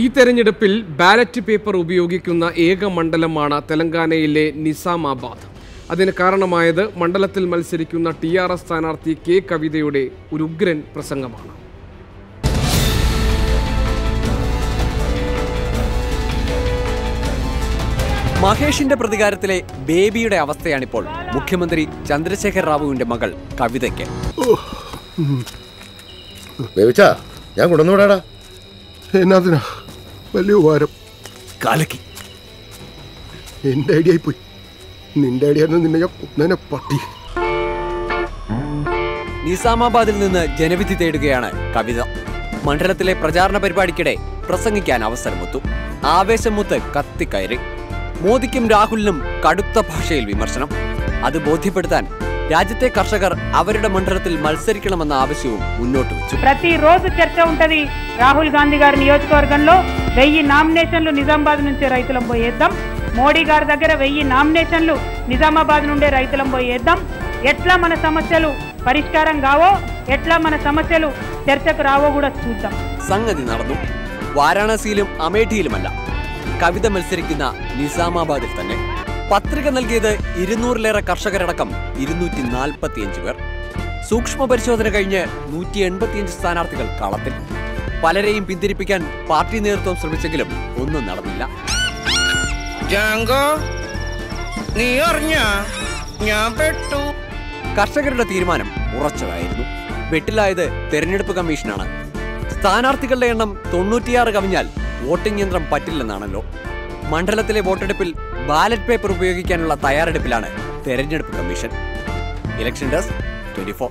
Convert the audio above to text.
ഈ തെരഞ്ഞെടുപ്പിൽ ballot paper ഉപയോഗിക്കുന്ന ഏക മണ്ഡലമാണ് തെലങ്കാനയിലെ നിസാമാബാദ്. അതിന് കാരണമായത് മണ്ഡലത്തിൽ മത്സരിക്കുന്ന TRS സ്ഥാനാർത്ഥി കെ കവിതയുടെ ഒരു ഉഗ്രൻ പ്രസംഗമാണ്. മഹേഷിന്റെ പ്രതികാരത്തിലെ ബേബിയുടെ അവസ്ഥയാണിപ്പോൾ മുഖ്യമന്ത്രി ചന്ദ്രശേഖർ റാവുവിന്റെ മകൾ കവിതയ്ക്ക്. ഞാൻ കൊണ്ടുവന്നോടാ. എന്നാ വലിയ ഉപകാരം. കാലക്കി എന്റെ ഐഡിയ ആയി പോയി. നിന്റെ ഐഡിയ നിന്നെ ഞാൻ കൊന്നേനെ പട്ടി. നിസാമാബാദിൽ നിന്ന് ജനവിധി തേടുകയാണ് കവിത. മണ്ഡലത്തിലെ പ്രചാരണ പരിപാടിക്കിടെ പ്രസംഗിക്കാൻ അവസരമൊത്തു. ആവേശം മൂത്ത് കത്തിക്കയറി. മോദിക്കും രാഹുലിനും കടുത്ത ഭാഷയിൽ വിമർശനം. അത് ബോധ്യപ്പെടുത്താൻ രാജ്യത്തെ കർഷകർ അവരുടെ മണ്ഡലത്തിൽ మల్సరికണമെന്ന ఆవశ్యവും మున్నోటు వెచ్చు. ప్రతిరోజు చర్చ ఉంటది. రాహుల్ గాంధీ గారి నియోజకవర్గంలో 1000 నామినేషన్లు నిజామాబాద్ నుంచి రైతులం పోయేద్దాం. మోడీ గారి దగ్గర 1000 నామినేషన్లు నిజామాబాద్ నుండే రైతులం పోయేద్దాం. ఎట్లా మన సమస్యలు పరిష్కారం కావో, ఎట్లా మన సమస్యలు చర్చకు రావో కూడా చూద్దాం. സംഗതി നടന്നു. വാരാണസിയിലും അമേഠിയിലുമല്ല, കവിത മത്സരിക്കുന്ന നിസാമാബാദിൽ തന്നെ. പത്രിക നൽകിയത് 200-ലേറെ കർഷകരടക്കം 245 പേർ. സൂക്ഷ്മ പരിശോധന കഴിഞ്ഞ് 185 സ്ഥാനാർത്ഥികൾ കളത്തിൽ. പലരെയും പിന്തിരിപ്പിക്കാൻ പാർട്ടി നേതൃത്വം ശ്രമിച്ചെങ്കിലും ഒന്നും നടന്നില്ല. കർഷകരുടെ തീരുമാനം ഉറച്ചതായിരുന്നു. വെട്ടിലായത് തെരഞ്ഞെടുപ്പ് കമ്മീഷനാണ്. സ്ഥാനാർത്ഥികളുടെ എണ്ണം 96 കവിഞ്ഞാൽ വോട്ടിംഗ് യന്ത്രം പറ്റില്ലെന്നാണല്ലോ. മണ്ഡലത്തിലെ വോട്ടെടുപ്പിൽ ബാലറ്റ് പേപ്പർ ഉപയോഗിക്കാനുള്ള തയ്യാറെടുപ്പിലാണ് തെരഞ്ഞെടുപ്പ് കമ്മീഷൻ. Election desk 24.